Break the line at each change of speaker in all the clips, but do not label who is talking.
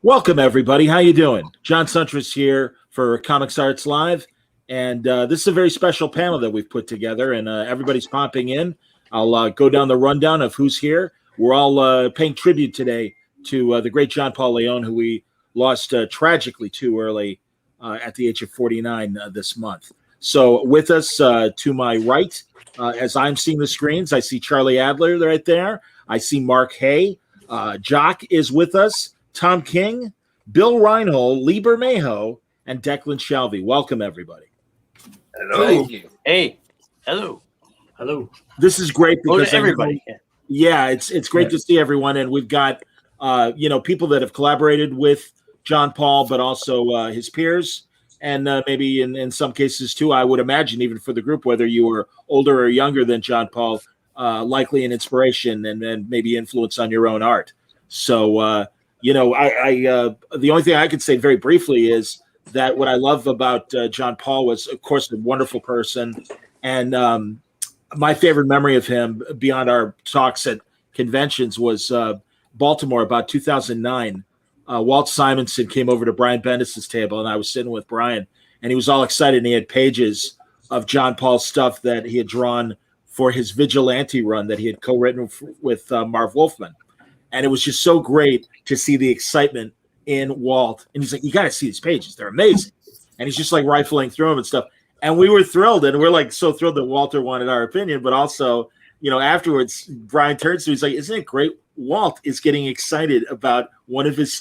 Welcome, everybody. How you doing? John Siuntres here for Comics Arts Live, and this is a very special panel that we've put together, and everybody's popping in. I'll go down the rundown of who's here. We're all paying tribute today to the great John Paul Leon, who we lost tragically too early at the age of 49 this month. So with us to my right, as I'm seeing the screens, I see Charlie Adlard right there. I see Mark Hay. Jock is with us. Tom King, Bill Reinhold, Lee Bermejo, and Declan Shalvey. Welcome, everybody.
Hello.
Thank you.
Hey. Hello.
Hello.
This is great because
everybody.
Yeah, it's great to see everyone, and we've got people that have collaborated with John Paul, but also his peers, and maybe in some cases too. I would imagine even for the group, whether you were older or younger than John Paul, likely an inspiration and maybe influence on your own art. So. The only thing I could say very briefly is that what I love about John Paul was, of course, a wonderful person. And my favorite memory of him beyond our talks at conventions was Baltimore about 2009. Walt Simonson came over to Brian Bendis' table, and I was sitting with Brian, and he was all excited, and he had pages of John Paul's stuff that he had drawn for his Vigilante run that he had co-written with Marv Wolfman. And it was just so great to see the excitement in Walt. And he's like, you got to see these pages. They're amazing. And he's just like rifling through them and stuff. And we were thrilled. And we're like so thrilled that Walter wanted our opinion. But also, afterwards, Brian turns to me, he's like, isn't it great? Walt is getting excited about one of his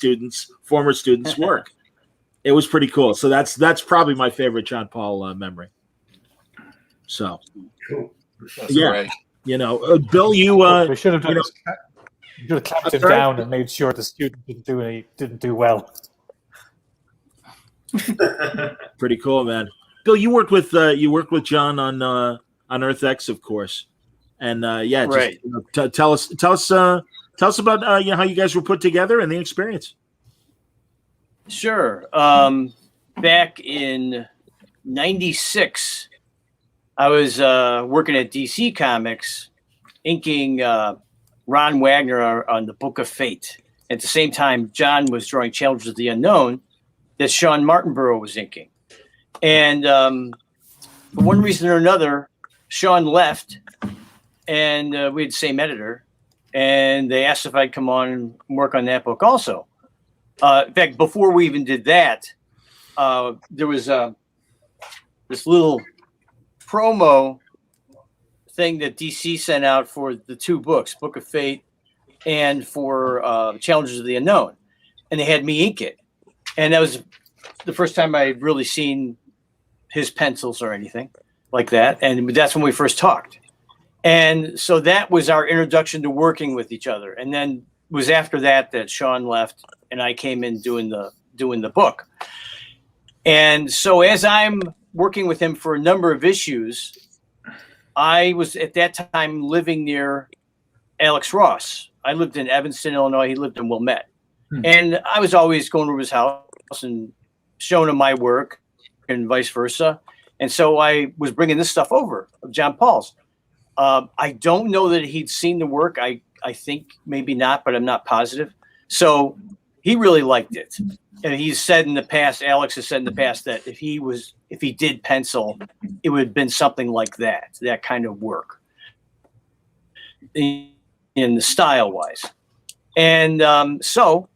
former students' work. It was pretty cool. So that's probably my favorite John Paul memory. So,
cool.
Yeah. Right. Bill, you
we should have done you should have clamped him down and made sure the student didn't do well.
Pretty cool, man. Bill, you worked with John on Earth X, of course, and
right.
Tell us about how you guys were put together and the experience.
Sure. Back in '96, I was working at DC Comics, inking Ron Wagner on the Book of Fate. At the same time, John was drawing Challenges of the Unknown that Sean Martinborough was inking. And for one reason or another, Sean left, and we had the same editor, and they asked if I'd come on and work on that book also. In fact, before we even did that, there was this little promo thing that DC sent out for the two books, Book of Fate and for Challenges of the Unknown. And they had me ink it. And that was the first time I'd really seen his pencils or anything like that. And that's when we first talked. And so that was our introduction to working with each other. And then it was after that Sean left and I came in doing the book. And so as I'm working with him for a number of issues, I was at that time living near Alex Ross. I lived in Evanston, Illinois. He lived in Wilmette. And I was always going to his house and showing him my work and vice versa. And so I was bringing this stuff over of John Paul's. I don't know that he'd seen the work. I think maybe not, but I'm not positive. So he really liked it. And he's said in the past, Alex has said in the past that if he did pencil, it would have been something like that kind of work in the style wise. And so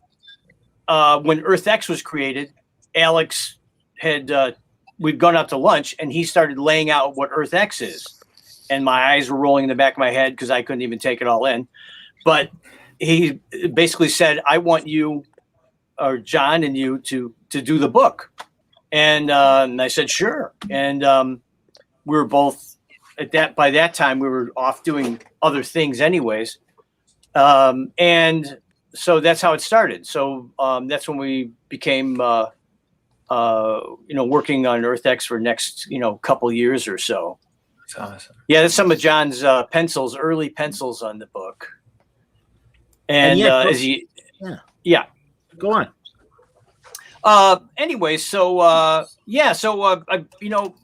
when Earth X was created, Alex we'd gone out to lunch and he started laying out what Earth X is. And my eyes were rolling in the back of my head because I couldn't even take it all in. But he basically said, I want you or John and you to do the book. And I said, sure. And we were both by that time, we were off doing other things anyways. And so that's how it started. So that's when we became, working on Earth X for next, couple years or so.
That's awesome.
Yeah, that's some of John's early pencils on the book. And
yeah, go on.
Anyway, so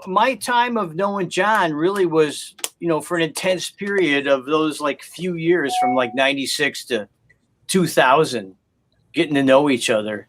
my time of knowing John really was, for an intense period of those few years from 96 to 2000, getting to know each other.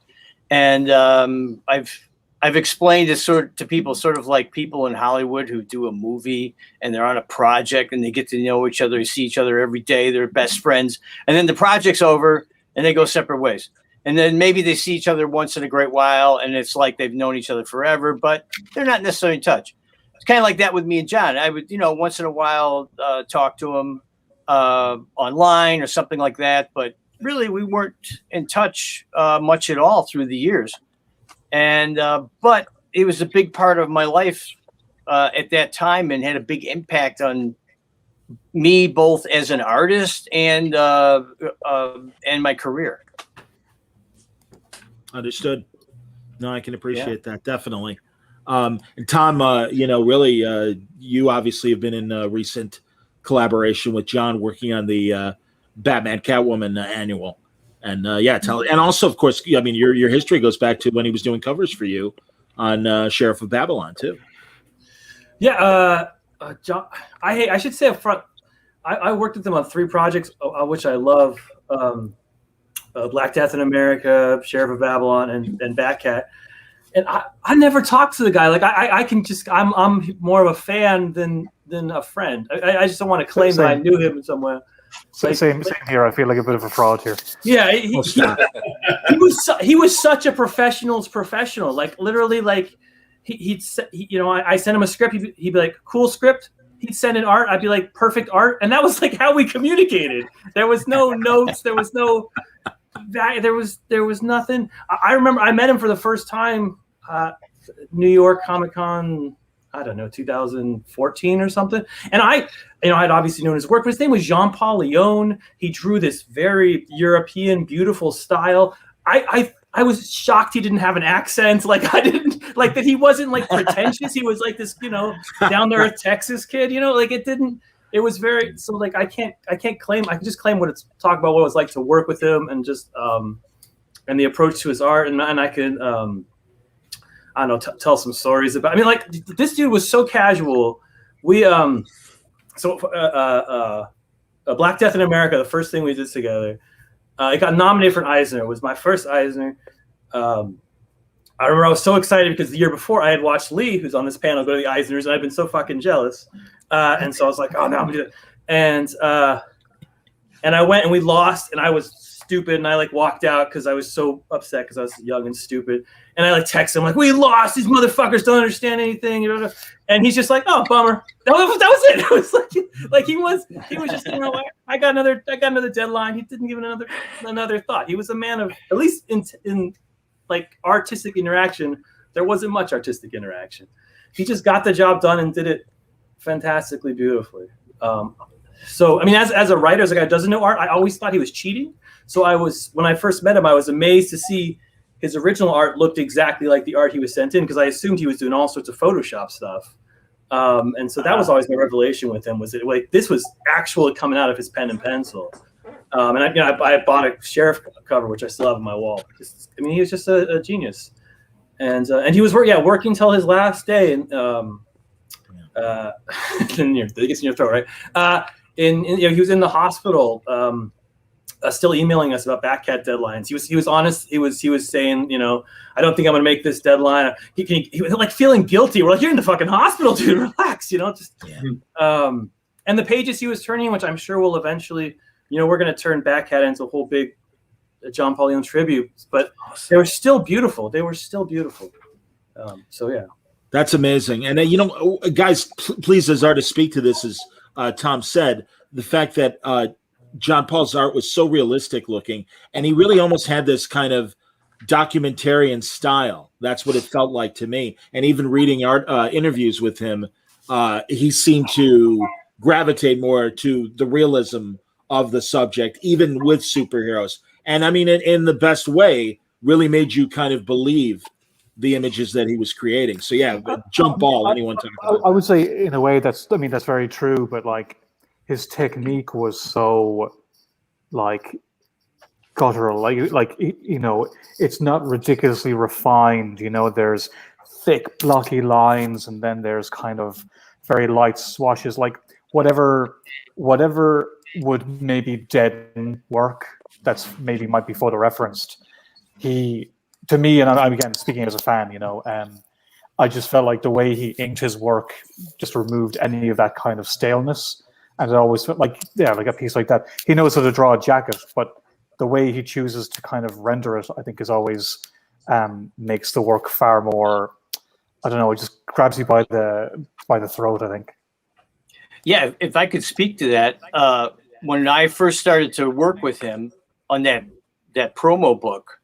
And I've explained this to people, sort of like people in Hollywood who do a movie and they're on a project and they get to know each other, see each other every day, they're best friends, and then the project's over and they go separate ways. And then maybe they see each other once in a great while and it's like they've known each other forever, but they're not necessarily in touch. It's kind of like that with me and John. I would, once in a while talk to him online or something like that, but really we weren't in touch much at all through the years. And but it was a big part of my life at that time and had a big impact on me, both as an artist and my career.
Understood. No, I can appreciate that, definitely. And Tom, really, you obviously have been in recent collaboration with John, working on the Batman Catwoman annual. And and also, of course, I mean, your history goes back to when he was doing covers for you on Sheriff of Babylon too.
Yeah, John. I should say up front, I worked with him on 3 projects, which I love: Black Death in America, Sheriff of Babylon, and Batcat. And I never talked to the guy. Like I can just I'm more of a fan than a friend. I just don't want to claim that I knew him in some way.
Same here. I feel like a bit of a fraud here.
Yeah, he was such a professional's professional. Like literally, like I sent him a script. He'd be like, "Cool script." He'd send in art. I'd be like, "Perfect art," and that was like how we communicated. There was no notes. There was no. There was nothing. I remember I met him for the first time, New York Comic Con. I don't know, 2014 or something. And I'd obviously known his work, but his name was Jean-Paul Leon. He drew this very European, beautiful style. I was shocked he didn't have an accent. Like I didn't like that. He wasn't like pretentious. He was like this, down there Texas kid. Like it didn't. It was very so. Like I can't claim. I can just claim talk about what it was like to work with him and just and the approach to his art. And I could I don't know, tell some stories about. I mean, like this dude was so casual. We Black Death in America, the first thing we did together, it got nominated for an Eisner. It was my first Eisner. I remember I was so excited because the year before I had watched Lee, who's on this panel, go to the Eisners, and I'd been so fucking jealous. And so I was like, oh, no, I'm gonna do it. And I went and we lost, and I was stupid, and I like walked out because I was so upset because I was young and stupid. And I like texted him like, we lost. These motherfuckers don't understand anything. And he's just like, oh, bummer. That was it. It was like he was just I got another deadline. He didn't give it another thought. He was a man of, at least in like artistic interaction, there wasn't much artistic interaction. He just got the job done and did it fantastically beautifully. So I mean, as a writer, as a guy who doesn't know art, I always thought he was cheating. So when I first met him, I was amazed to see his original art looked exactly like the art he was sent in, because I assumed he was doing all sorts of Photoshop stuff. And so that was always my revelation with him, was that like this was actually coming out of his pen and pencil. And I bought a Sheriff cover, which I still have on my wall. I mean, he was just a genius, and he was working till his last day, and it gets in your throat, right? He was in the hospital, still emailing us about Batcat deadlines. He was honest. He was saying, I don't think I'm gonna make this deadline. He was like feeling guilty. We're like, you're in the fucking hospital, dude. Relax, and the pages he was turning, which I'm sure will eventually, we're gonna turn Batcat into a whole big John Paul Leon tribute. But they were still beautiful. So yeah.
That's amazing. And guys, please, as artists, speak to this, as Tom said, the fact that John Paul's art was so realistic looking, and he really almost had this kind of documentarian style. That's what it felt like to me. And even reading art interviews with him, he seemed to gravitate more to the realism of the subject, even with superheroes. And I mean, in the best way, really made you kind of believe the images that he was creating. So yeah, jump ball. Anyone talking about?
I would say in a way that's very true, but like his technique was so like guttural, like it's not ridiculously refined. There's thick blocky lines, and then there's kind of very light swashes, like whatever would maybe deaden work that's maybe might be photo referenced. He to me, and I'm again speaking as a fan, I just felt like the way he inked his work just removed any of that kind of staleness. And it always felt like, like a piece like that. He knows how to draw a jacket, but the way he chooses to kind of render it, I think, is always makes the work far more, I don't know, it just grabs you by the throat, I think.
Yeah, if I could speak to that, when I first started to work with him on that promo book,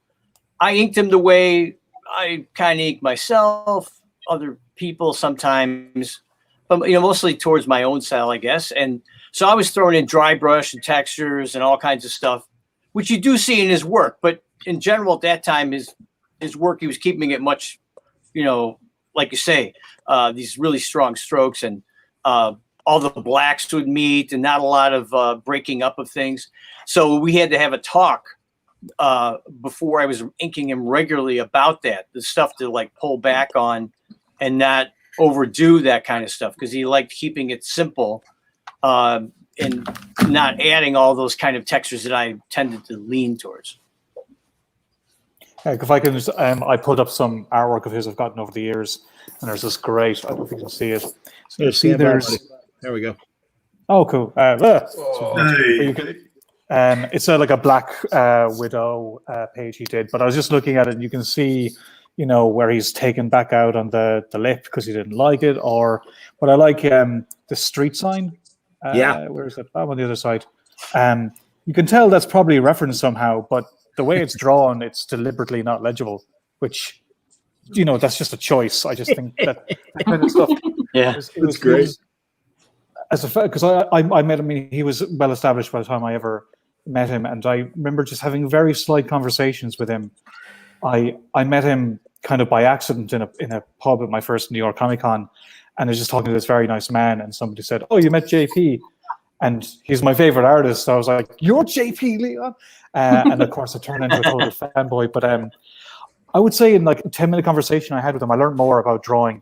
I inked him the way I kind of ink myself, other people sometimes, but mostly towards my own style, I guess. And so I was throwing in dry brush and textures and all kinds of stuff, which you do see in his work. But in general, at that time, his work, he was keeping it much, like you say, these really strong strokes, and all the blacks would meet, and not a lot of breaking up of things. So we had to have a talk before I was inking him regularly about that, the stuff to like pull back on and not overdo that kind of stuff, because he liked keeping it simple and not adding all those kind of textures that I tended to lean towards.
If I can, I pulled up some artwork of his I've gotten over the years, and there's this great. I don't know if you can see it. So you see, there
we go.
Oh, cool.
Hey.
It's like a Black Widow page he did, but I was just looking at it, and you can see, where he's taken back out on the lip because he didn't like it, but I like the street sign. Where is it? Oh, on the other side. You can tell that's probably referenced somehow, but the way it's drawn, it's deliberately not legible, which, that's just a choice. I just think that kind of stuff.
Yeah,
it was great. Because I met him, he was well established by the time I ever met him, and I remember just having very slight conversations with him. I met him kind of by accident in a pub at my first New York Comic Con, and I was just talking to this very nice man, and somebody said, "Oh, you met JP?" And he's my favorite artist. So I was like, "You're JP, Leon?" And of course, I turned into a total fanboy. But I would say in like a 10-minute conversation I had with him, I learned more about drawing.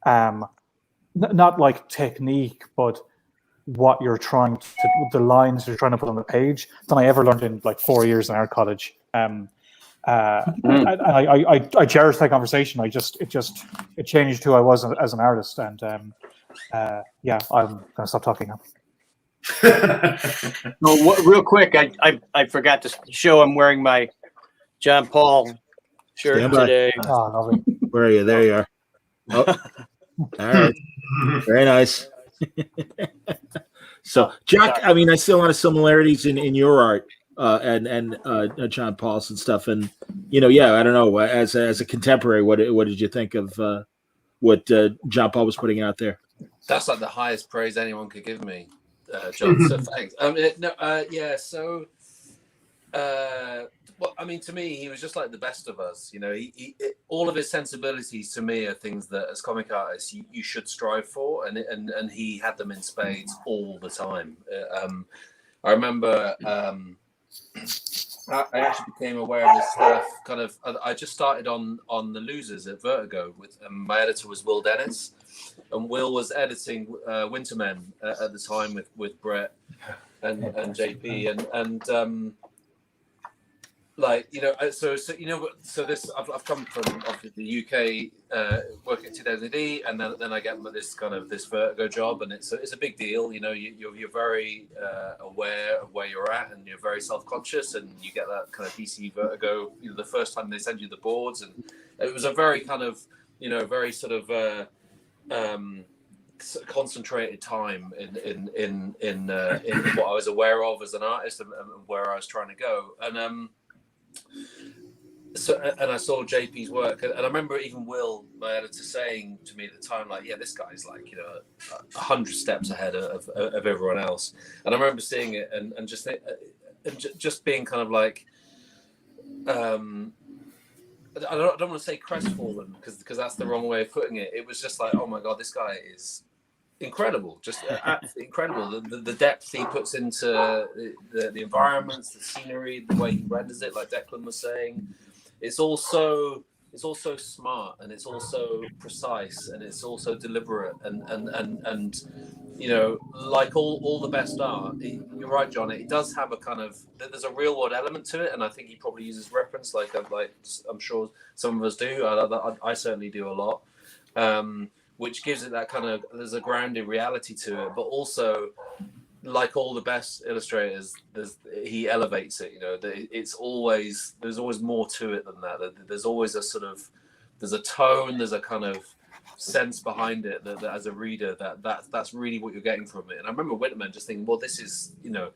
Not like technique, but what you're trying to, the lines you're trying to put on the page, than I ever learned in like 4 years in art college. I cherish that conversation. It changed who I was as an artist, and I'm gonna stop talking now.
Real quick, I forgot to show I'm wearing my John Paul shirt today.
Oh, lovely.
Where are you? There you are. Oh. All right. Very nice. So, Jock, I mean, I see a lot of similarities in your art and John Paul's and stuff. And, I don't know, as a contemporary, what did you think of what John Paul was putting out there?
That's like the highest praise anyone could give me, John. So thanks. Well, I mean, to me, he was just like the best of us. All of his sensibilities to me are things that, as comic artists, you should strive for, and he had them in spades all the time. I remember I actually became aware of this stuff. Kind of, I just started on the Losers at Vertigo with my editor was Will Dennis, and Will was editing Wintermen at the time with Brett and JP and. So this I've come from obviously the UK, working at 2000 AD, and then I get this Vertigo job, and it's a big deal. You're very aware of where you're at, and you're very self-conscious, and you get that kind of DC Vertigo. The first time they send you the boards, and it was a very kind of very sort of concentrated time in what I was aware of as an artist and where I was trying to go, and I saw JP's work, and I remember even Will, my editor, saying to me at the time, like, "Yeah, this guy's like 100 steps ahead of everyone else." And I remember seeing it and just being kind of like, I don't want to say crestfallen because that's the wrong way of putting it. It was just like, oh my God, this guy is incredible, just absolutely incredible. The depth he puts into the environments, the scenery, the way he renders it, like Declan was saying, it's all so it's also smart, and it's also precise, and it's also deliberate, and you know, like all the best art. You're right, John. It does have a kind of, there's a real world element to it, and I think he probably uses reference, like I'm sure some of us do. I certainly do a lot, which gives it that kind of, there's a grounded reality to it, but also, like all the best illustrators, he elevates it. You know, there's always more to it than that. There's always a sort of, there's a tone, there's a kind of sense behind it that as a reader, that's really what you're getting from it. And I remember Whitman just thinking, well, this is, you know,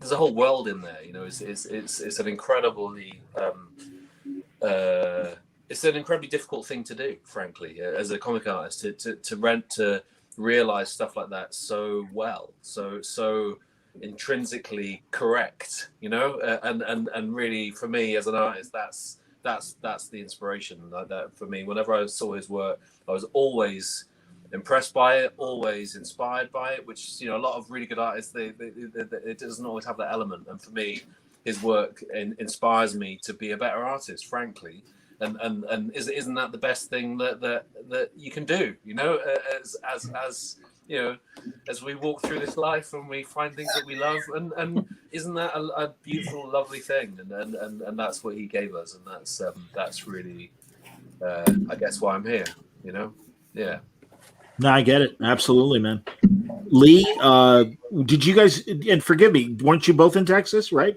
there's a whole world in there. You know, it's an incredibly it's an incredibly difficult thing to do, frankly, as a comic artist, to realize stuff like that so well, so intrinsically correct, you know, and really, for me as an artist, that's the inspiration. Like that, for me, whenever I saw his work, I was always impressed by it, always inspired by it, which, you know, a lot of really good artists, it doesn't always have that element. And for me, his work inspires me to be a better artist, frankly. And isn't that the best thing that you can do, you know, as you know, as we walk through this life and we find things that we love, and isn't that a beautiful, lovely thing? And that's what he gave us, and that's really, I guess, why I'm here, you know. Yeah.
No, I get it. Absolutely, man. Lee, did you guys, and forgive me, weren't you both in Texas, right?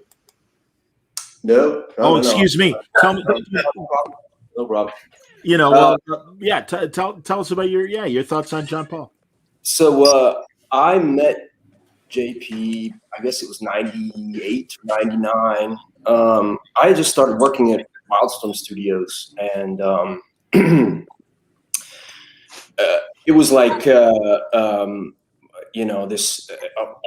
No.
Excuse me. Tell me.
No problem.
You know, yeah. Tell us about your thoughts on John Paul.
So I met JP, I guess it was 98 or 99. I had just started working at Wildstorm Studios, and it was like you know, this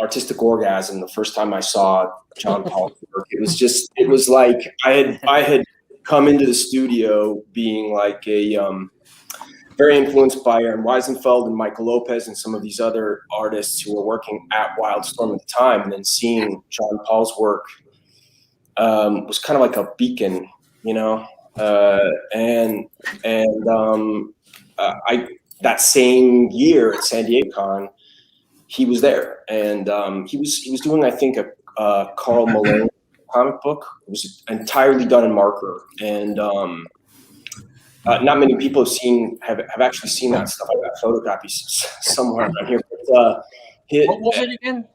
artistic orgasm the first time I saw John Paul's work. It was like I had come into the studio being like a very influenced by Aaron Weisenfeld and Michael Lopez and some of these other artists who were working at Wildstorm at the time, and then seeing John Paul's work was kind of like a beacon, you know. That same year at San Diego Con, he was there, and he was doing, I think, a Carl Malone comic book. It was entirely done in marker, and not many people have actually seen that stuff. I got photocopies somewhere around here. But,
what was it again?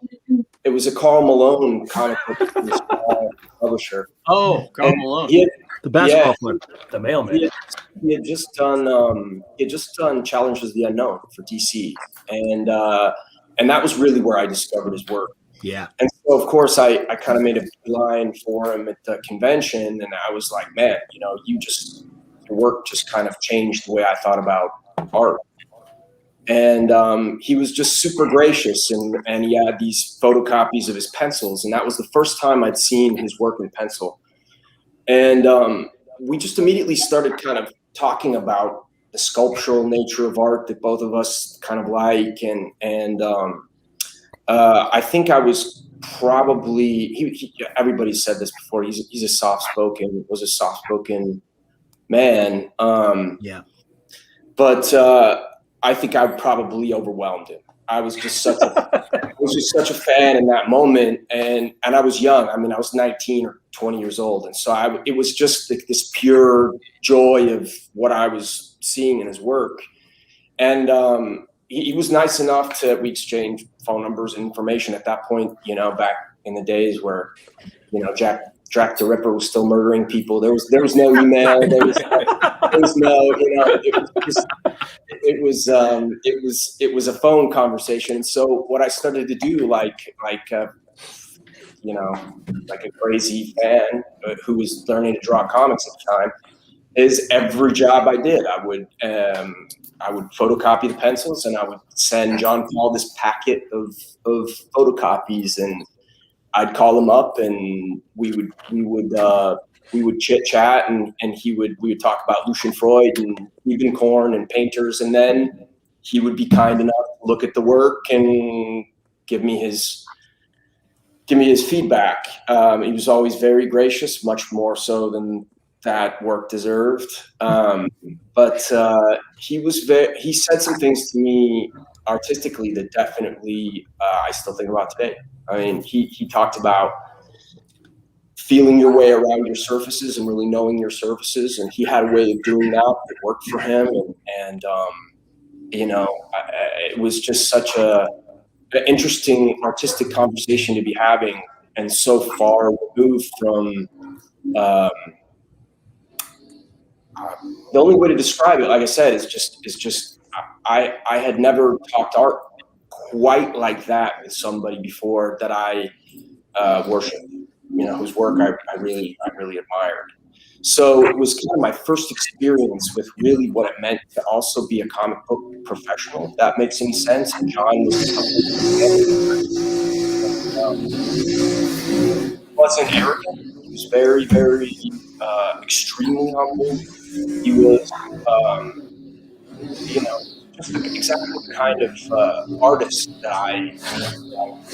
It was a Carl Malone comic book from his publisher.
Oh, Carl Malone.
The basketball player.
The mailman.
He had just done Challenges of the Unknown for DC, and that was really where I discovered his work.
Yeah.
And so, of course, I kind of made a line for him at the convention, and I was like, man, you know, your work just kind of changed the way I thought about art. And he was just super gracious, and he had these photocopies of his pencils, and that was the first time I'd seen his work in pencil. And we just immediately started kind of talking about the sculptural nature of art that both of us kind of like, and I think I was probably everybody said this before. He's a soft-spoken man.
Yeah.
But I think I probably overwhelmed him. I was just such a fan in that moment, and I was young. I mean, I was 19 or 20 years old, and so it was just like this pure joy of what I was seeing in his work. And he was nice enough we exchanged phone numbers and information at that point. You know, back in the days where, you know, Jack the Ripper was still murdering people. There was no email. There was no, you know, it was a phone conversation. And so what I started to do, like you know, like a crazy fan who was learning to draw comics at the time, is every job I did, I would photocopy the pencils, and I would send John Paul this packet of photocopies, and I'd call him up, and we would chit chat, and we would talk about Lucian Freud and Liebenkorn and painters, and then he would be kind enough to look at the work and give me his feedback. He was always very gracious, much more so than that work deserved. But he said some things to me artistically that definitely I still think about today. I mean, he talked about feeling your way around your surfaces and really knowing your surfaces, and he had a way of doing that worked for him. And you know, it was just such an interesting artistic conversation to be having, and so far removed from. The only way to describe it, like I said, is just I had never talked art quite like that with somebody before that I worship, you know, whose work I really admired. So it was kind of my first experience with really what it meant to also be a comic book professional, if that makes any sense. And John wasn't arrogant. He was very, very extremely humble. He was, you know, just exactly the kind of artist that I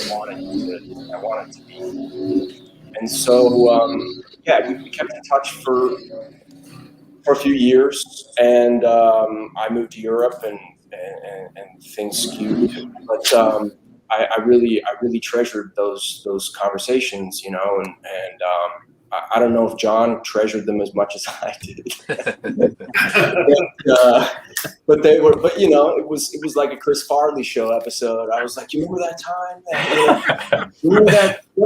wanted to be. And so, yeah, we kept in touch for a few years, and I moved to Europe, and things skewed. But I really treasured those conversations, you know, and I don't know if John treasured them as much as I did. But they were, but you know, it was like a Chris Farley show episode. I was like, you remember that time? Remember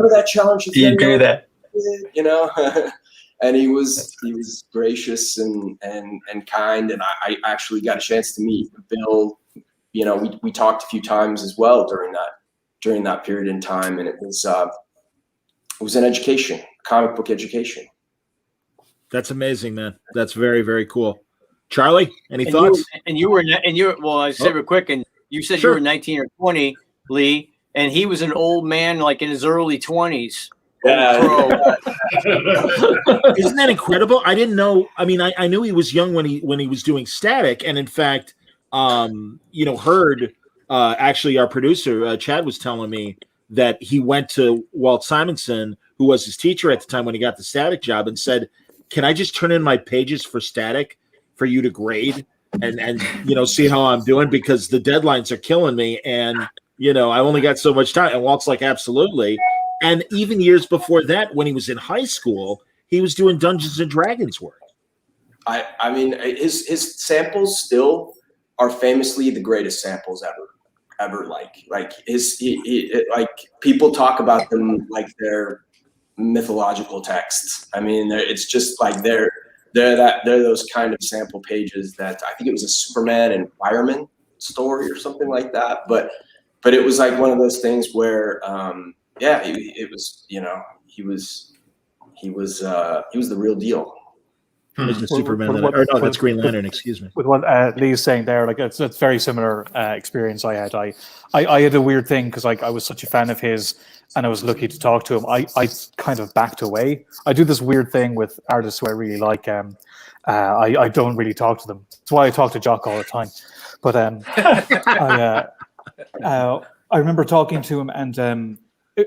that challenge?
You do that,
you know. And he was gracious and kind, and I actually got a chance to meet Bill. You know, we talked a few times as well during that period in time, and it was an education, comic book education.
That's amazing, man. That's very, very cool. Charlie, any thoughts?
Well, I said real quick, and you said you were 19 or 20, Lee, and he was an old man, like in his early 20s.
Yeah.
Isn't that incredible? I didn't know. I mean, I knew he was young when he was doing Static, and in fact, you know, heard actually our producer Chad was telling me that he went to Walt Simonson, who was his teacher at the time when he got the Static job, and said, "Can I just turn in my pages for Static for you to grade and you know, see how I'm doing, because the deadlines are killing me, and you know, I only got so much time." And Walt's like, "Absolutely." And even years before that, when he was in high school, he was doing Dungeons and Dragons work.
I mean, his samples still are famously the greatest samples ever. Like like people talk about them like they're mythological texts. I mean, it's just like they're those kind of sample pages that I think it was a Superman and Fireman story or something like that. But it was like one of those things where. Yeah, it was. You know, he was the real deal.
Superman, or no, that's Green Lantern. Excuse me.
With what Lee's saying there, like it's very similar experience I had. I had a weird thing because like I was such a fan of his, and I was lucky to talk to him. I kind of backed away. I do this weird thing with artists who I really like. I don't really talk to them. That's why I talk to Jock all the time. But I remember talking to him, and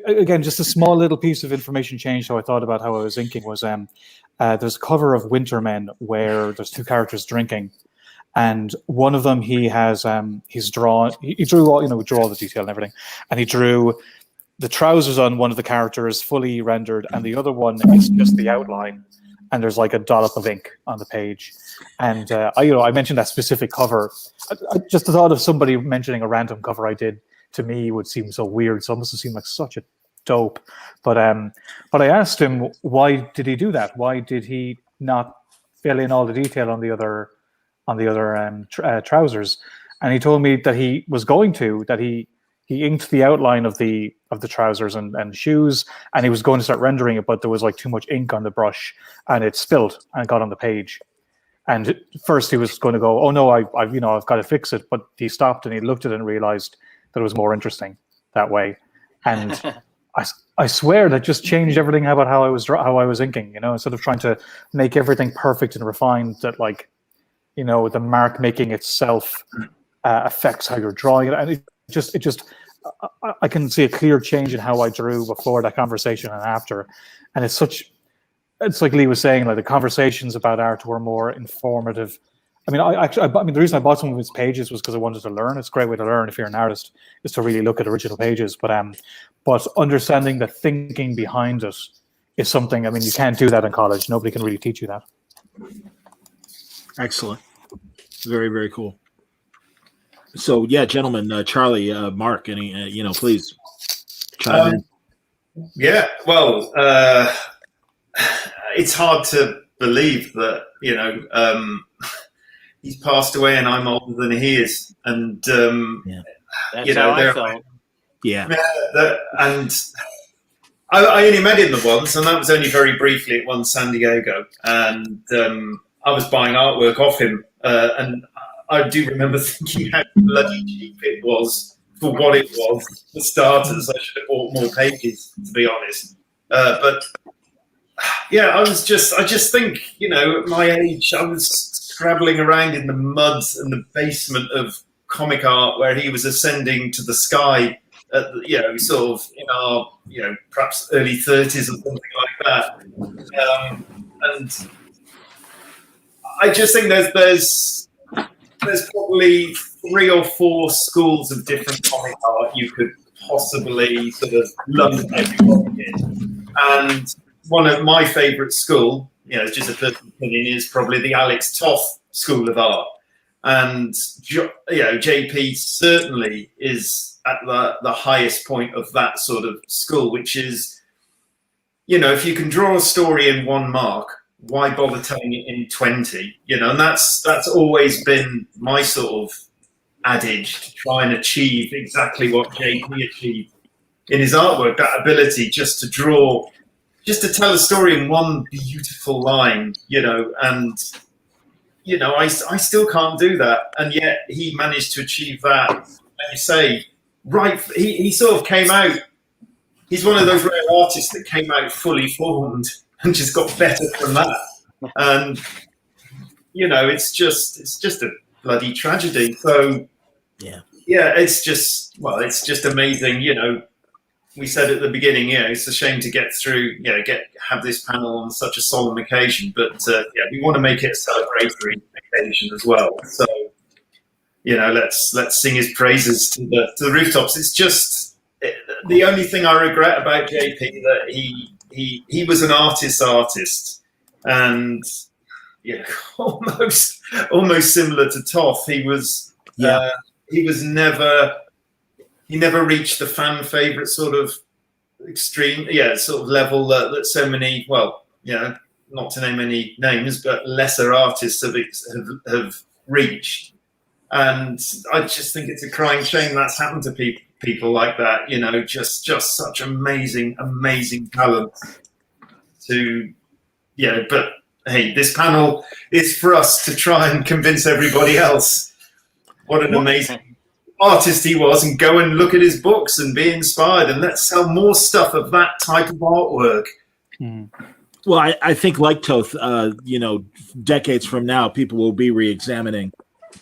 again, just a small little piece of information changed how I thought about how I was inking. Was there's a cover of Wintermen where there's two characters drinking, and one of them he drew all the detail and everything, and he drew the trousers on one of the characters fully rendered, and the other one is just the outline, and there's like a dollop of ink on the page. And I mentioned that specific cover. I just thought of somebody mentioning a random cover I did to me would seem so weird. So it must have seemed like such a dope. But I asked him, why did he do that? Why did he not fill in all the detail on the other trousers? And he told me that he was going to, that he inked the outline of the trousers and shoes, and he was going to start rendering it, but there was like too much ink on the brush, and it spilled and got on the page. And first he was going to go, "Oh no, I've got to fix it," but he stopped and he looked at it and realized that it was more interesting that way. And I swear that just changed everything about how I was inking. You know, instead of trying to make everything perfect and refined, that like, you know, the mark making itself affects how you're drawing it, and it just I can see a clear change in how I drew before that conversation and after. And it's such it's like Lee was saying, like the conversations about art were more informative. I mean, the reason I bought some of his pages was because I wanted to learn. It's a great way to learn if you're an artist, is to really look at original pages. But understanding the thinking behind it is something. I mean, you can't do that in college. Nobody can really teach you that.
Excellent. Very, very cool. So, yeah, gentlemen, Charlie, Mark, any, please chime in.
Yeah, well, it's hard to believe that, he's passed away and I'm older than he is. And,
That's how I felt.
Yeah.
And I only met him once, and that was only very briefly at one San Diego. And I was buying artwork off him. And I do remember thinking how bloody cheap it was for what it was. For starters, I should have bought more pages, to be honest. But yeah, I just think, at my age, I was scrabbling around in the mud and the basement of comic art where he was ascending to the sky at, sort of in our, perhaps early 30s or something like that. And I just think there's probably 3 or 4 schools of different comic art you could possibly sort of lump everybody in. And one of my favourite school, it's just a personal opinion, is probably the Alex Toth School of Art. And, JP certainly is at the highest point of that sort of school, which is, if you can draw a story in 1 mark, why bother telling it in 20? And that's always been my sort of adage, to try and achieve exactly what JP achieved in his artwork, that ability just to draw, just to tell a story in 1 beautiful line, and, I still can't do that. And yet he managed to achieve that. And you say, right, he sort of came out, he's one of those rare artists that came out fully formed and just got better from that. And, it's just a bloody tragedy. So, yeah, it's just amazing. We said at the beginning, it's a shame to get through, have this panel on such a solemn occasion, but we want to make it a celebratory occasion as well. So, let's sing his praises to the rooftops. It's just the only thing I regret about JP, that he was an artist, and almost similar to Toth. He was he never reached the fan favorite sort of extreme, sort of level that so many, not to name any names, but lesser artists have reached. And I just think it's a crying shame that's happened to people like that. Just such amazing talent. But hey, this panel is for us to try and convince everybody else what an amazing artist he was, and go and look at his books and be inspired, and let's sell more stuff of that type of artwork.
Well, I think like Toth, decades from now, people will be re-examining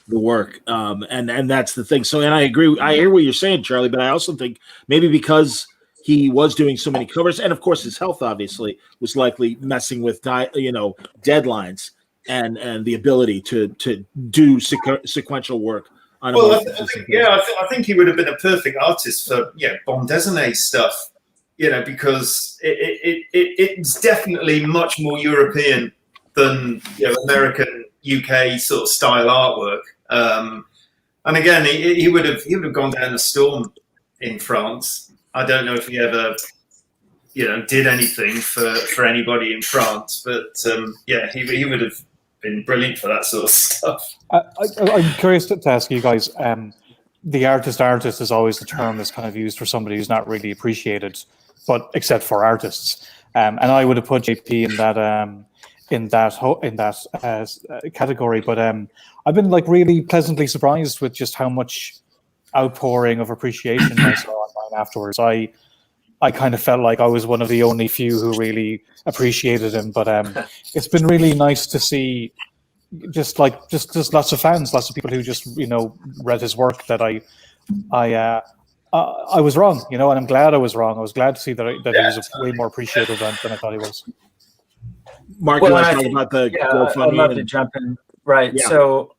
the work, and that's the thing. So, and I agree. I hear what you're saying, Charlie, but I also think maybe because he was doing so many covers, and of course his health obviously was likely messing with deadlines and the ability to do sequential work.
Well, I think he would have been a perfect artist for bande dessinée stuff, because it's definitely much more European than American, UK sort of style artwork. And again, he would have gone down a storm in France. I don't know if he ever did anything for anybody in France, but he would have been brilliant for that sort of stuff.
I'm curious to ask you guys, the artist is always the term that's kind of used for somebody who's not really appreciated, but except for artists. And I would have put JP in that category. But I've been really pleasantly surprised with just how much outpouring of appreciation I saw online afterwards. I kind of felt like I was one of the only few who really appreciated him, but it's been really nice to see just lots of fans, lots of people who just read his work. That I was wrong, and I'm glad I was wrong. I was glad to see that he was way more appreciated than I thought he was.
Mark,
Well,
you want
I
to talk
think-
about the
I'd
GoFundMe?
love to jump in. Right.
Yeah.
So,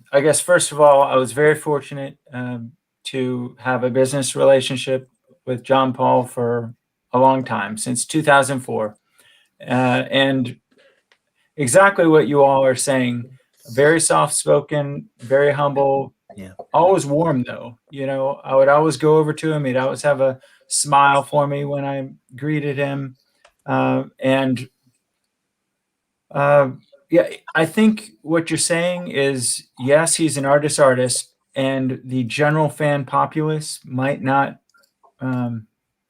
I guess first of all, I was very fortunate to have a business relationship with John Paul for a long time, since 2004, and exactly what you all are saying. Very soft-spoken, very humble.
Yeah.
Always warm, though. I would always go over to him. He'd always have a smile for me when I greeted him, and. Yeah, I think what you're saying is, yes, he's an artist, and the general fan populace might not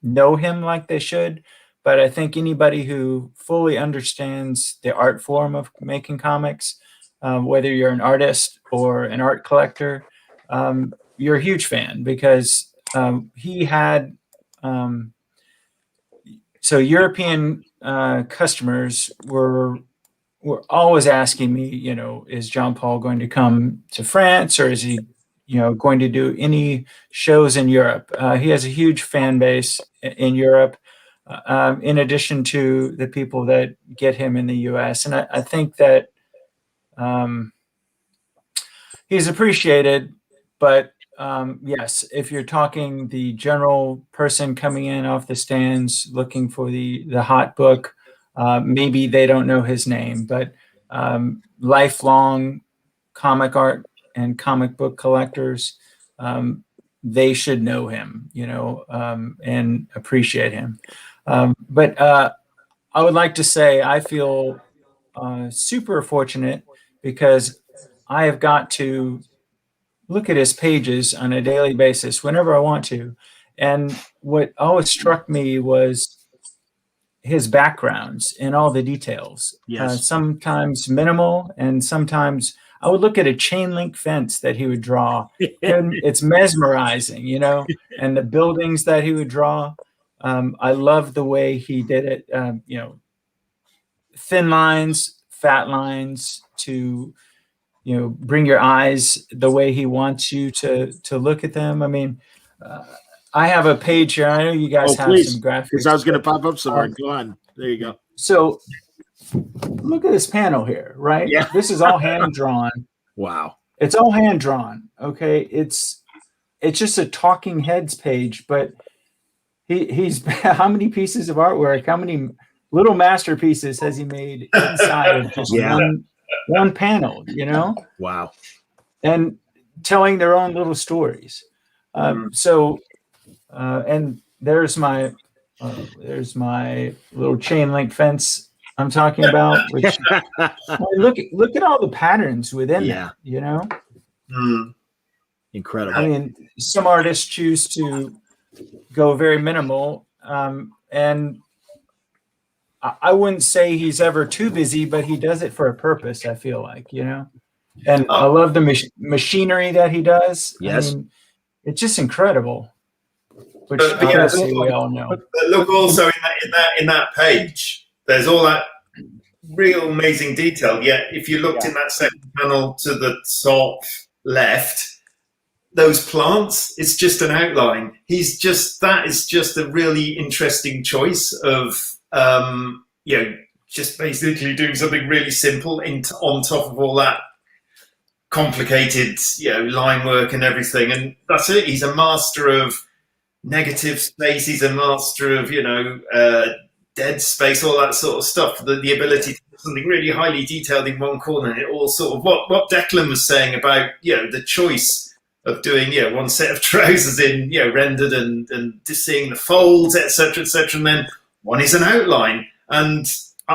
know him like they should. But I think anybody who fully understands the art form of making comics, whether you're an artist or an art collector, you're a huge fan, because he had so European customers were always asking me, is John Paul going to come to France, or is he, going to do any shows in Europe? He has a huge fan base in Europe, in addition to the people that get him in the U.S. And I think that he's appreciated, but yes, if you're talking the general person coming in off the stands looking for the hot book, maybe they don't know his name, but lifelong comic art and comic book collectors, they should know him, and appreciate him. But I would like to say I feel super fortunate, because I have got to look at his pages on a daily basis whenever I want to. And what always struck me was his backgrounds and all the details.
Yes.
Sometimes minimal, and sometimes I would look at a chain link fence that he would draw, and it's mesmerizing, and the buildings that he would draw. I love the way he did it. Thin lines, fat lines, to bring your eyes the way he wants you to look at them. I mean, I have a page here. I know you guys have some graphics.
Because I was going to pop up somewhere. Go on. There you go.
So look at this panel here, right?
Yeah.
This is all hand drawn.
Wow.
It's all hand drawn. Okay. It's just a talking heads page, but he's how many pieces of artwork, how many little masterpieces has he made inside of just one panel,
Wow.
and telling their own little stories. And there's my little chain link fence I'm talking about. Which, look at all the patterns within that.
Incredible.
I mean, some artists choose to go very minimal, and I wouldn't say he's ever too busy, but he does it for a purpose, I feel like, and I love the machinery that he does.
Yes.
I mean, it's just incredible, which obviously we all know.
But look also in that page, there's all that real amazing detail. Yet if you looked in that second panel to the top left, those plants, it's just an outline. That is just a really interesting choice of just basically doing something really simple on top of all that complicated, line work and everything. And that's it. He's a master of negative space. He's a master of, dead space, all that sort of stuff. The ability to do something really highly detailed in one corner. And it all sort of what Declan was saying about, the choice of doing, one set of trousers in, rendered and seeing the folds, etc., and then one is an outline. And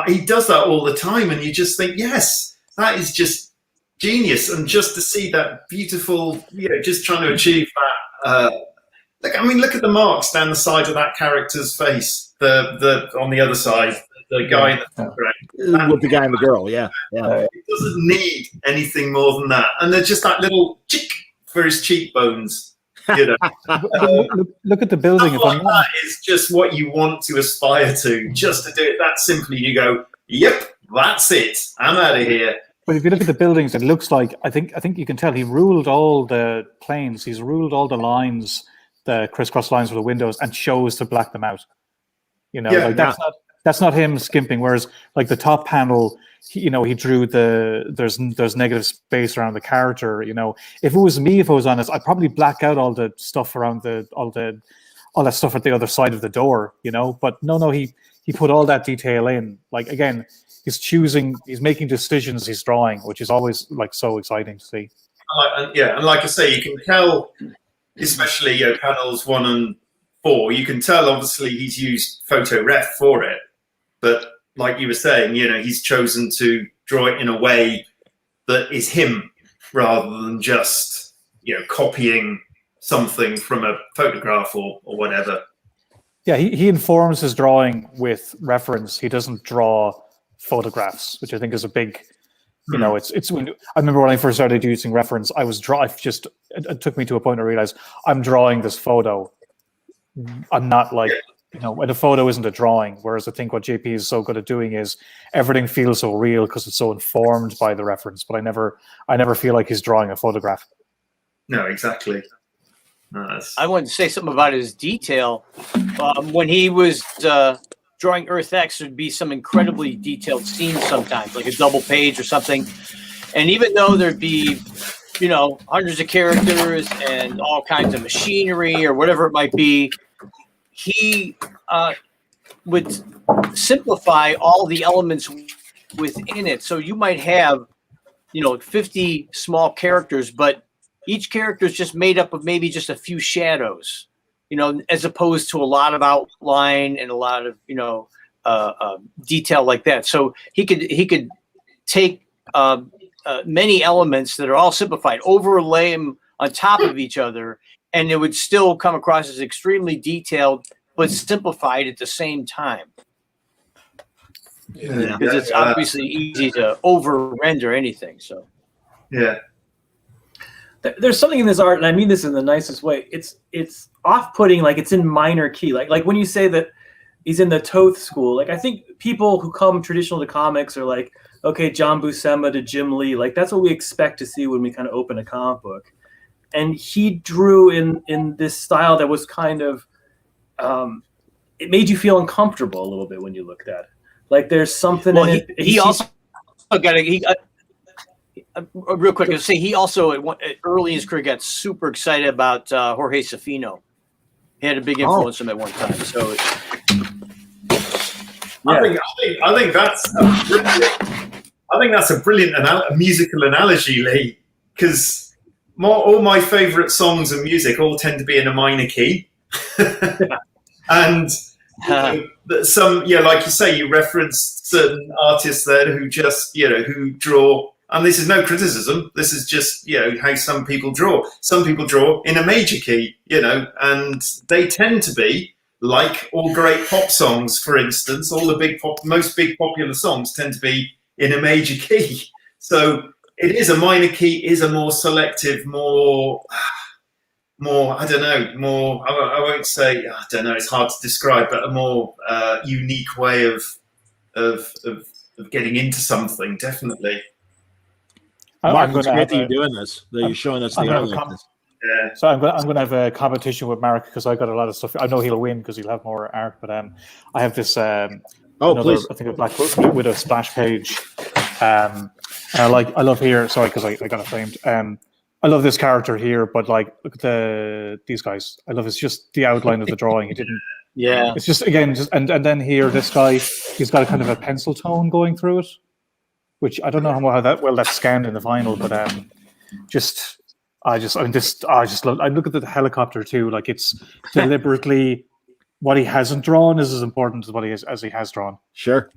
he does that all the time. And you just think, yes, that is just genius. And just to see that beautiful, just trying to achieve that. Look at the marks down the side of that character's face. The on the other side, the guy
with the guy and the girl. Yeah.
It doesn't need anything more than that. And there's just that little chick for his cheekbones.
Look at the building.
That is just what you want to aspire to. Just to do it that simply, you go, "Yep, that's it. I'm out of here."
But if you look at the buildings, it looks like I think you can tell he ruled all the planes. He's ruled all the lines, the crisscross lines for the windows, and chose to black them out. That's that's not him skimping. Whereas like the top panel, he drew there's negative space around the character. If it was me, if I was honest, I'd probably black out all the stuff around all that stuff at the other side of the door. But no, he put all that detail in. Like again, he's making decisions, he's drawing, which is always like so exciting to see.
And like I say, you can tell, especially panels 1 and 4, you can tell obviously he's used photo ref for it, but like you were saying, he's chosen to draw it in a way that is him rather than just copying something from a photograph or whatever.
Yeah, he informs his drawing with reference. He doesn't draw photographs, which I think is a big, it's when I remember when I first started using reference, it took me to a point where I realized I'm drawing this photo. I'm not like, and a photo isn't a drawing. Whereas I think what JP is so good at doing is everything feels so real because it's so informed by the reference. But I never feel like he's drawing a photograph.
No, exactly.
I wanted to say something about his detail. When he was drawing Earth X, there'd be some incredibly detailed scenes sometimes, like a double page or something. And even though there'd be, hundreds of characters and all kinds of machinery or whatever it might be, he would simplify all the elements within it. So you might have, 50 small characters, but each character is just made up of maybe just a few shadows, as opposed to a lot of outline and a lot of, detail like that. So he could take many elements that are all simplified, overlay them on top of each other, and it would still come across as extremely detailed, but simplified at the same time. Because it's obviously easy to over-render anything. So,
yeah.
There's something in this art, and I mean this in the nicest way. It's off-putting, like it's in minor key. Like when you say that he's in the Toth school, like I think people who come traditional to comics are like, okay, John Buscema to Jim Lee, like that's what we expect to see when we kind of open a comic book. And he drew in this style that was kind of, it made you feel uncomfortable a little bit when you looked at it. Like there's something in it.
He also got real quick, I'll say he also early in his career got super excited about Jorge Safino. He had a big influence on him at one time. So,
I think that's a brilliant musical analogy, Lee, because all my favourite songs and music all tend to be in a minor key, and some, like you say, you referenced certain artists there who just, who draw. And this is no criticism. This is just, how some people draw. Some people draw in a major key, and they tend to be like all great pop songs, for instance. All the most big popular songs tend to be in a major key. So it is a minor key, is a more selective, more, I don't know, more, I won't say, I don't know, it's hard to describe, but a more unique way of getting into something, definitely.
Mark, it's great that you're doing this. That you're showing us the art like this.
Yeah.
So I'm going to have a competition with Mark because I got a lot of stuff. I know he'll win because he'll have more art. But I have this.
Please.
I think a Black Book with a splash page. I love here. Sorry, because I got it framed. I love this character here, but like look at these guys. I love it's just the outline of the drawing. He didn't.
Yeah.
It's just again and then here this guy, he's got a kind of a pencil tone going through it, which I don't know how that's scanned in the final, but I love. I look at the helicopter too. Like it's deliberately what he hasn't drawn is as important as what he has drawn.
Sure.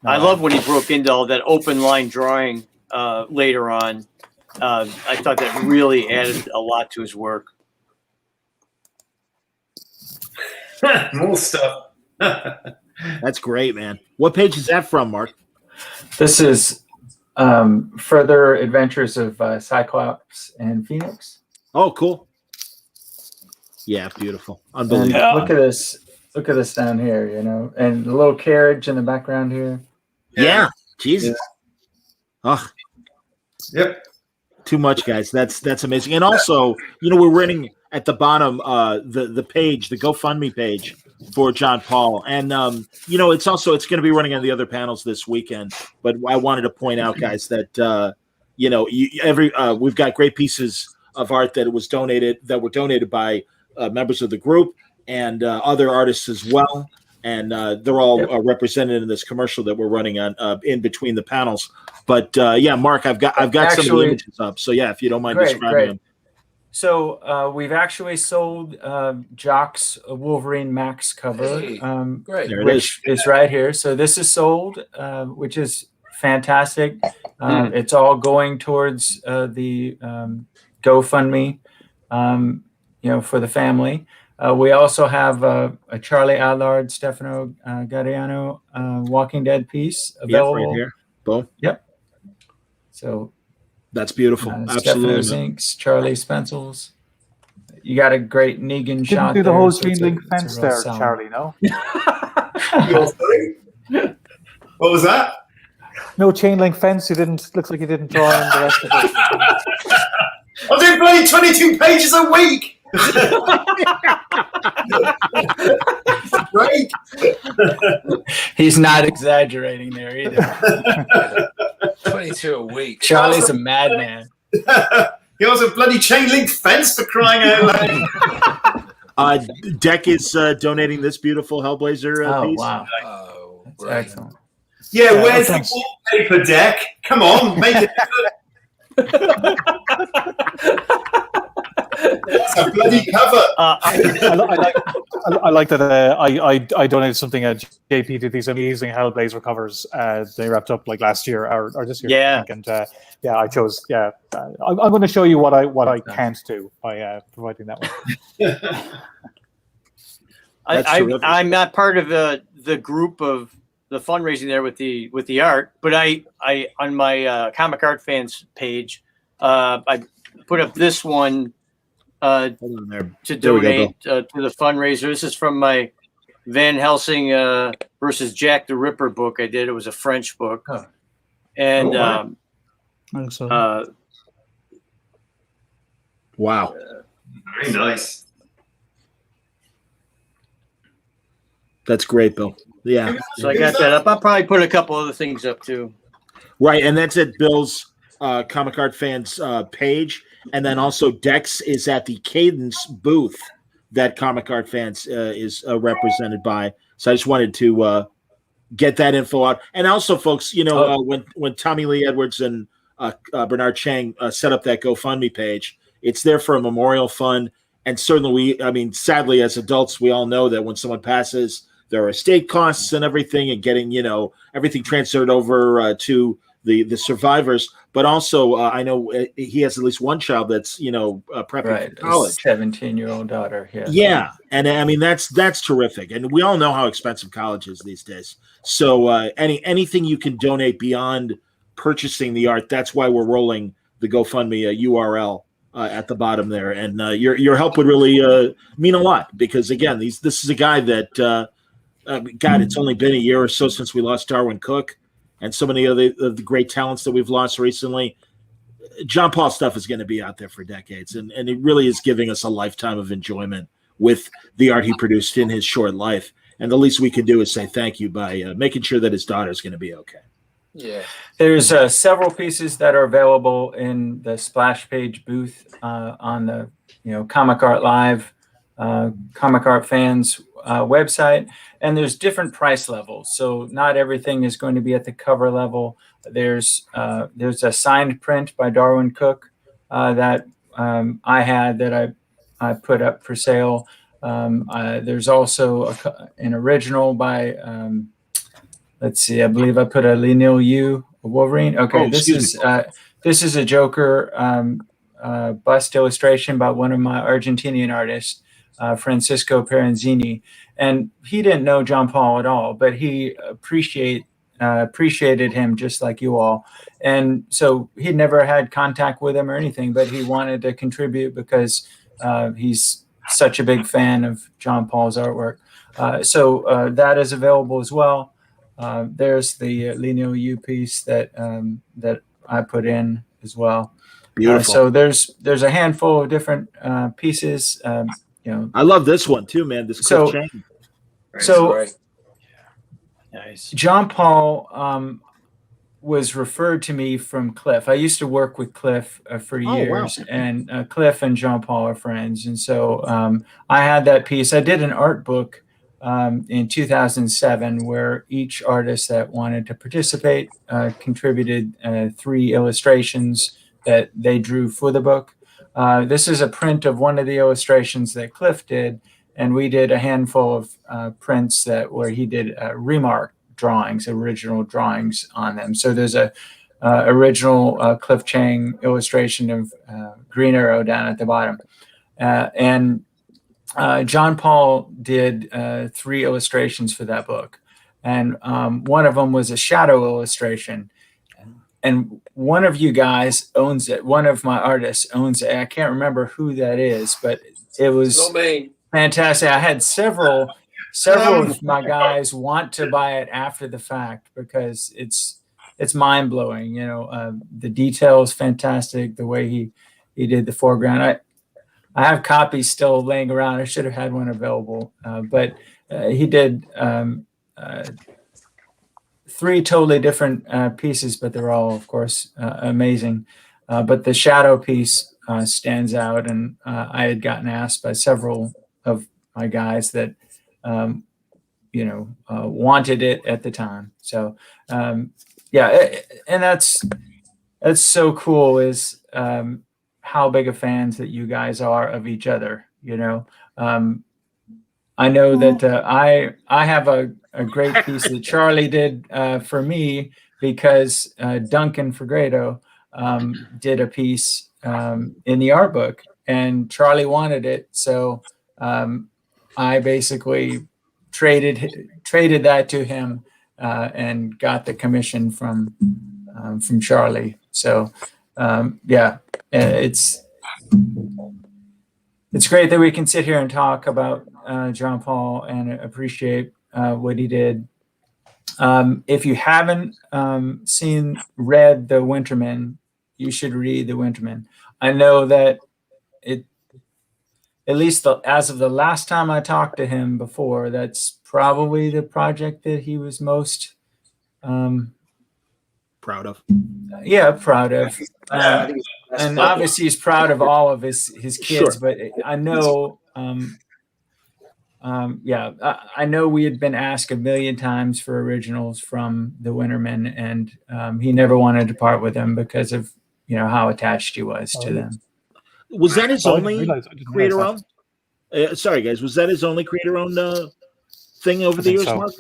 I love when he broke into all that open line drawing later on. I thought that really added a lot to his work.
More stuff.
That's great, man. What page is that from, Mark?
This is further adventures of Cyclops and Phoenix.
Oh, cool. Yeah, beautiful. Unbelievable.
And look at this. Look at this down here, and the little carriage in the background here.
Yeah. Jesus.
Yeah.
Oh.
Yep.
Too much, guys. That's amazing. And also, we're running at the bottom the page, the GoFundMe page. for John Paul. And it's going to be running on the other panels this weekend. But I wanted to point out, guys, that we've got great pieces of art that were donated by members of the group and other artists as well. And they're all represented in this commercial that we're running on in between the panels. But Mark, I've got some of the images up. So if you don't mind describing them.
So we've actually sold Jock's Wolverine Max cover,
Great.
which is right here. So this is sold, which is fantastic. It's all going towards the GoFundMe, for the family. We also have a Charlie Adlard, Stefano Gariano Walking Dead piece available.
Yep, right here. Boom.
Yep. So
that's beautiful. Absolutely.
Stefano's inks, Charlie Spencels. You got a great Negan shot.
Didn't do the whole chain link fence there, Charlie, no?
What was that?
No chain link fence. Looks like you didn't draw in the rest of it.
I'm doing bloody 22 pages a week. Great.
He's not exaggerating there either.
22 a week.
Charlie's a madman.
He has a bloody chain link fence, for crying out loud.
Deck is donating this beautiful Hellblazer piece.
Wow.
Oh,
That's
right.
excellent.
Yeah, where's the wallpaper, Deck? Come on, make it. It's a bloody cover.
I like that. I donated something. JP did these amazing Hellblazer covers. They wrapped up like last year or this year.
Yeah.
I think. And I chose. I'm going to show you what I can't do by providing that one.
I'm not part of the group of the fundraising there with the art, but I on my Comic Art Fans page, I put up this one to donate to the fundraiser. This is from my Van Helsing versus Jack the Ripper book I did. It was a French book, and
wow,
very nice.
That's great, Bill. Yeah.
So I got that up. I'll probably put a couple other things up too.
Right, and that's at Bill's Comic Art Fans page, and then also Dex is at the Cadence booth that Comic Art Fans is represented by. So I just wanted to get that info out, and also, folks, when Tommy Lee Edwards and Bernard Chang set up that GoFundMe page, it's there for a memorial fund, and certainly sadly, as adults, we all know that when someone passes, there are estate costs and everything, and getting everything transferred over to the survivors. But also, I know he has at least one child that's prepping for college.
17-year-old daughter. Yeah.
Yeah, and that's terrific. And we all know how expensive college is these days. So anything you can donate beyond purchasing the art, that's why we're rolling the GoFundMe URL at the bottom there. And your help would really mean a lot, because again, this is a guy that. God, it's only been a year or so since we lost Darwin Cook and so many of the great talents that we've lost recently. John Paul stuff is going to be out there for decades, and it really is giving us a lifetime of enjoyment with the art he produced in his short life. And the least we can do is say thank you by making sure that his daughter is going to be okay.
Yeah.
There's several pieces that are available in the splash page booth on the Comic Art Live, Comic Art Fans website, and there's different price levels. So not everything is going to be at the cover level. There's a signed print by Darwin Cook that I had that I put up for sale. There's also an original by let's see, I believe I put a Linil Yu Wolverine. Okay, this is a Joker bust illustration by one of my Argentinian artists, Francisco Paronzini, and he didn't know John Paul at all, but he appreciated him just like you all, and so he'd never had contact with him or anything, but he wanted to contribute because he's such a big fan of John Paul's artwork. So that is available as well. There's the Linil Yu piece that I put in as well.
Beautiful.
So there's a handful of different pieces.
I love this one too, man. This Cliff Chang.
So
Great.
Nice.
John Paul was referred to me from Cliff. I used to work with Cliff for years, and Cliff and John Paul are friends. And so I had that piece. I did an art book in 2007 where each artist that wanted to participate contributed 3 illustrations that they drew for the book. This is a print of one of the illustrations that Cliff did, and we did a handful of prints where he did remark drawings, original drawings on them. So there's a original Cliff Chang illustration of Green Arrow down at the bottom. And John Paul did 3 illustrations for that book. And one of them was a shadow illustration. And one of you guys owns it. One of my artists owns it. I can't remember who that is, but it was fantastic. I had several of my guys want to buy it after the fact because it's mind blowing. You know, the detail is fantastic. The way he did the foreground. I have copies still laying around. I should have had one available, but he did 3 totally different pieces, but they're all, of course, amazing. But the shadow piece stands out, and I had gotten asked by several of my guys that wanted it at the time. So and that's so cool is how big of fans that you guys are of each other. You know, I know that I have a great piece that Charlie did for me because Duncan Fagredo did a piece in the art book, and Charlie wanted it, so I basically traded that to him and got the commission from Charlie. So it's great that we can sit here and talk about John Paul and appreciate what he did. If you haven't read The Winterman, you should read The Winterman. I know that at least as of the last time I talked to him before, that's probably the project that he was most
proud of.
Yeah, proud of. And obviously he's proud of all of his kids, sure. But I know, I know we had been asked 1 million times for originals from the Winterman, and he never wanted to part with them because of, how attached he was to them.
Was that his only creator-owned? Sorry, guys. Was that his only creator-owned thing over the years,
so.
Mark?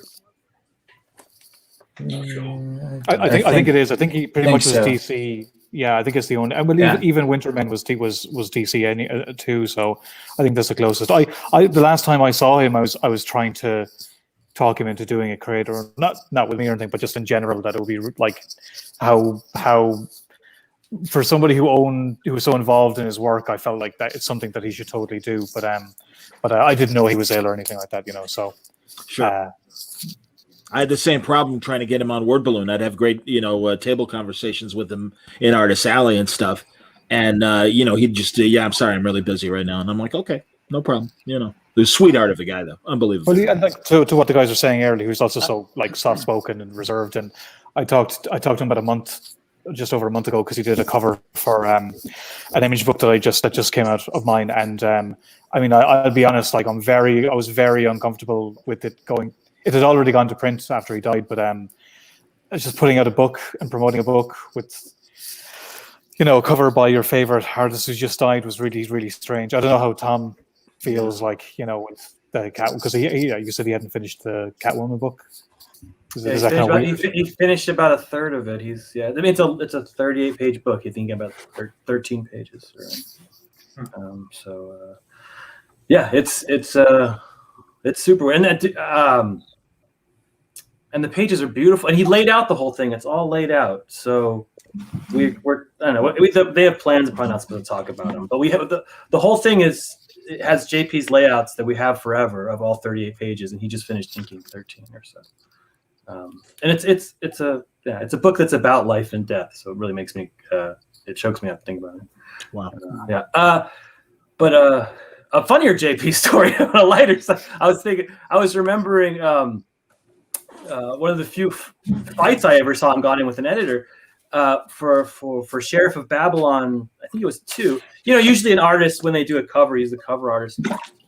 I think it is. I think he pretty much was DC. Yeah, I think it's the only. I believe even Winterman was DC too. So I think that's the closest. The last time I saw him, I was trying to talk him into doing a creator, not with me or anything, but just in general, that it would be like how for somebody who was so involved in his work, I felt like that it's something that he should totally do. But I didn't know he was ill or anything like that, So
sure. I had the same problem trying to get him on WordBalloon. I'd have great, table conversations with him in Artist Alley and stuff. And, he'd just, I'm sorry, I'm really busy right now. And I'm like, okay, no problem. The sweetheart of a guy, though. Unbelievable.
Well, and like to what the guys were saying earlier, he was also so like soft-spoken and reserved. And I talked to him about just over a month ago, because he did a cover for an image book that just came out of mine. And I'll be honest, like I was very uncomfortable with it going. It had already gone to print after he died, but it's just putting out a book and promoting a book with, a cover by your favorite artist who just died was really, really strange. I don't know how Tom feels like, with the cat, because you said he hadn't finished the Catwoman book.
He finished about a third of it. It's a 38-page book. You think about 13 pages, right? It's super, and that and the pages are beautiful, and he laid out the whole thing. It's all laid out. So we're I don't know. They have plans. I'm probably not supposed to talk about them, but we have the whole thing it has JP's layouts that we have forever of all 38 pages, and he just finished inking 13 or so. And it's a book that's about life and death. So it really makes me it chokes me up to think about it.
Wow.
a funnier JP story on a lighter side. I was remembering one of the few fights I ever saw him got in with an editor for Sheriff of Babylon. I think it was 2. Usually an artist, when they do a cover, he's the cover artist.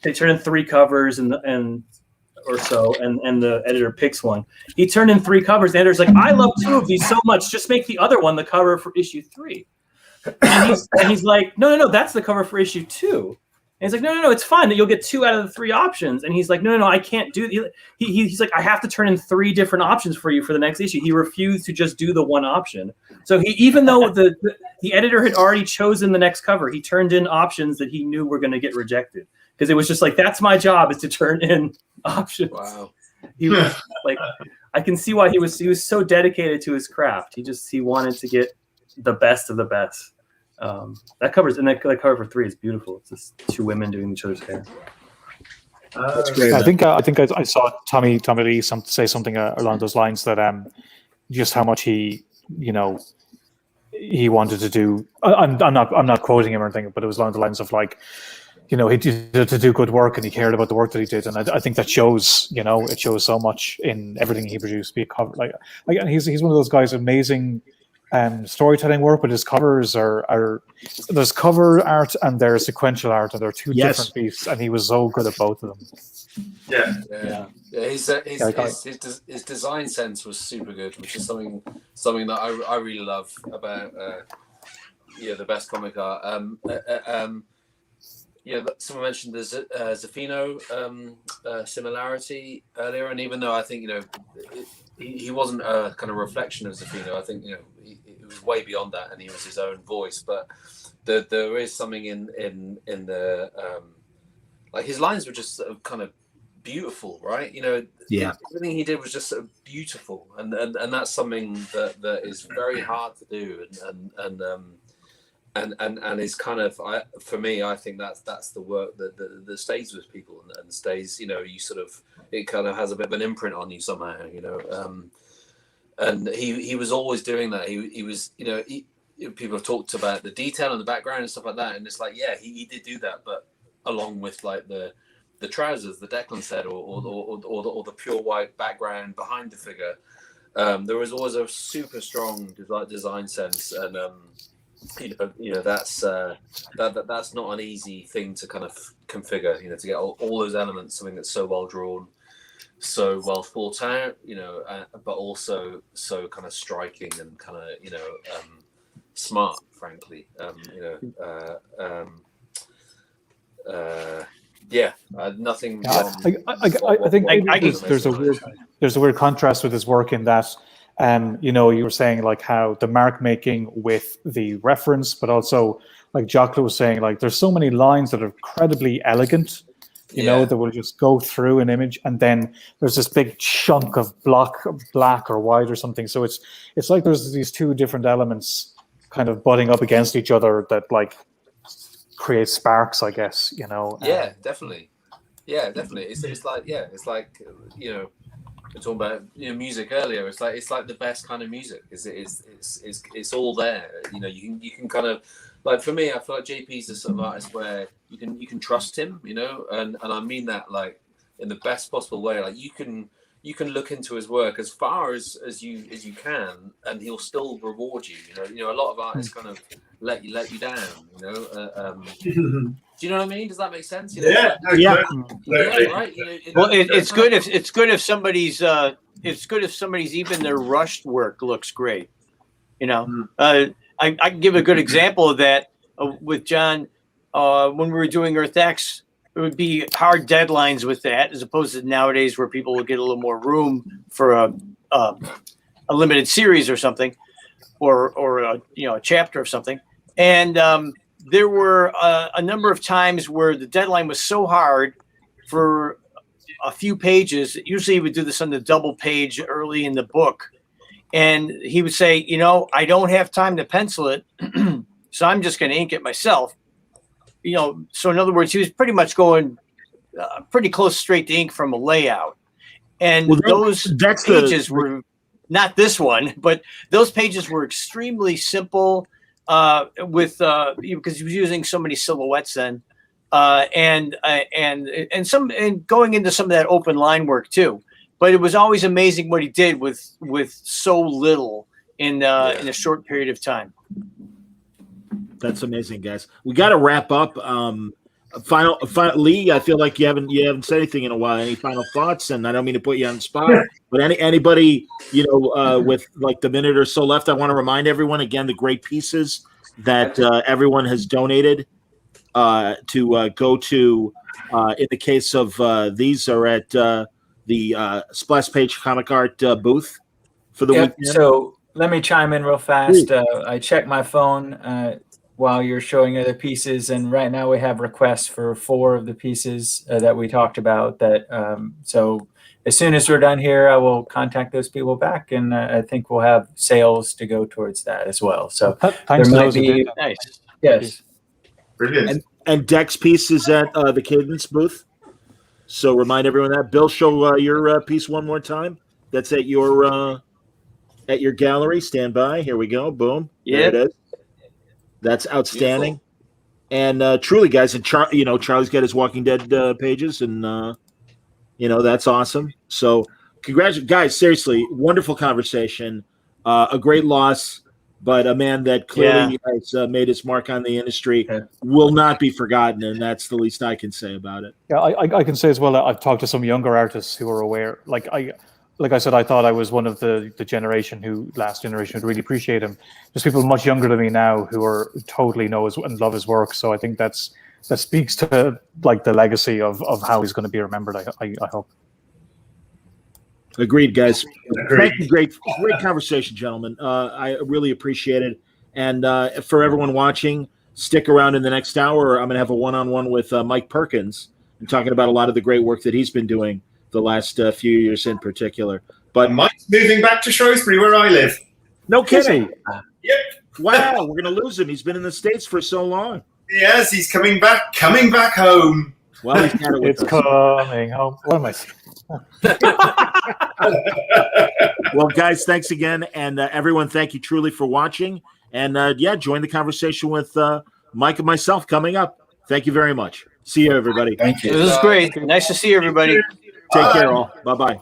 They turn in 3 covers and the editor picks one. He turned in 3 covers. The editor's like, I love 2 of these so much. Just make the other one the cover for issue 3. And he's like, no, that's the cover for issue 2. And he's like, no, it's fine that you'll get 2 out of the 3 options. And he's like, no, I can't do it. He's like, I have to turn in 3 different options for you for the next issue. He refused to just do the one option. So even though the editor had already chosen the next cover, he turned in options that he knew were going to get rejected. Because it was just like, that's my job, is to turn in options.
Wow.
He was like, I can see why he was so dedicated to his craft. He wanted to get the best of the best. That cover for 3 is beautiful. It's just 2 women doing each other's hair.
That's great.
I think I saw Tommy Lee say something along those lines, that just how much he wanted to do. I'm not quoting him or anything, but it was along the lines of like, he did to do good work, and he cared about the work that he did, and I think that shows. It shows so much in everything he produced. Be it cover, like he's one of those guys, amazing storytelling work, but his covers are there's cover art and there's sequential art, and they're 2 different beasts, and he was so good at both of them.
Yeah. His design sense was super good, which is something that I really love about the best comic art. Someone mentioned the Zaffino similarity earlier, and even though I think he wasn't a kind of reflection of Zaffino, I think it was way beyond that, and he was his own voice. But there is something in the like his lines were just sort of kind of beautiful, right? Everything he did was just sort of beautiful, and that's something that is very hard to do, and is kind of, for me, I think that's the work that stays with people and stays. You sort of, it kind of has a bit of an imprint on you somehow. And he was always doing that. He was, people have talked about the detail and the background and stuff like that, and it's like, yeah, he did do that, but along with like the trousers, the Declan said, or the pure white background behind the figure, there was always a super strong design sense, and that's not an easy thing to kind of configure, to get all those elements, something that's so well drawn, so well thought out, but also so kind of striking and kind of smart, frankly. Nothing.
I think there's a weird contrast with his work in that. You were saying like how the mark making with the reference, but also like Jock was saying, like there's so many lines that are incredibly elegant, that will just go through an image, and then there's this big chunk of black or white or something. So it's like there's these 2 different elements kind of butting up against each other that like create sparks, I guess.
Definitely. It's like we're talking about music earlier. It's like the best kind of music. It's all there. You can kind of, like, for me, I feel like JP's the sort of artist where you can trust him. And I mean that like in the best possible way. Like you can look into his work as far as you can, and he'll still reward you. A lot of artists kind of let you down. Do you know what I mean? Does that make sense?
Yeah.
Right.
It's good if somebody's even their rushed work looks great. I can give a good example of that with John. When we were doing Earth X, it would be hard deadlines with that, as opposed to nowadays where people will get a little more room for a limited series or something, or a chapter of something. And there were a number of times where the deadline was so hard for a few pages. Usually he would do this on the double page early in the book. And he would say, I don't have time to pencil it, so I'm just going to ink it myself. So in other words, he was pretty much going pretty close straight to ink from a layout. And those pages were not this one, but those pages were extremely simple because he was using so many silhouettes then. and going into some of that open line work too. But it was always amazing what he did with so little in a short period of time.
That's amazing, guys. We got to wrap up. Final, Lee. I feel like you haven't said anything in a while. Any final thoughts? And I don't mean to put you on the spot, but anybody with like the minute or so left, I want to remind everyone again the great pieces that everyone has donated to go to. In the case of these, are at the Splash Page Comic Art booth for the weekend.
So let me chime in real fast. I checked my phone while you're showing other pieces, and right now we have requests for 4 of the pieces that we talked about. So as soon as we're done here, I will contact those people back, and I think we'll have sales to go towards that as well. So
thanks
there
to
might
those who
be
did.
Nice.
Yes.
Brilliant.
And Deck's piece is at the Cadence booth. So remind everyone that. Bill, show your piece one more time. That's at your gallery. Stand by. Here we go. Boom.
Yeah.
There it is. That's outstanding. Beautiful. And truly, guys, and Charlie's got his Walking Dead pages, and that's awesome. So congratulations, guys. Seriously, wonderful conversation. A great loss, but a man that clearly has made his mark on the industry, will not be forgotten, and that's the least I can say about it.
Yeah, I can say as well that I've talked to some younger artists who are aware. Like I said, I thought I was one of the last generation who really appreciate him. There's people much younger than me now who are totally know and love his work. So I think that speaks to like the legacy of how he's going to be remembered. I hope.
Agreed, guys.
Agreed.
Thank you. Great conversation, gentlemen. I really appreciate it. And for everyone watching, stick around in the next hour. I'm going to have a one-on-one with Mike Perkins and talking about a lot of the great work that he's been doing the last few years in particular. But
Mike's moving back to Shrewsbury, where I live.
no kidding.
Yep.
Wow, we're going to lose him. He's been in the States for so long.
Yes, he's coming back home.
Well, he's got it with
It's
us.
coming home. What am I saying?
Well, guys, thanks again. And everyone, thank you truly for watching. And join the conversation with Mike and myself coming up. Thank you very much. See you, everybody.
Thank you.
This is great. Nice to see everybody.
Take care, all. Bye-bye.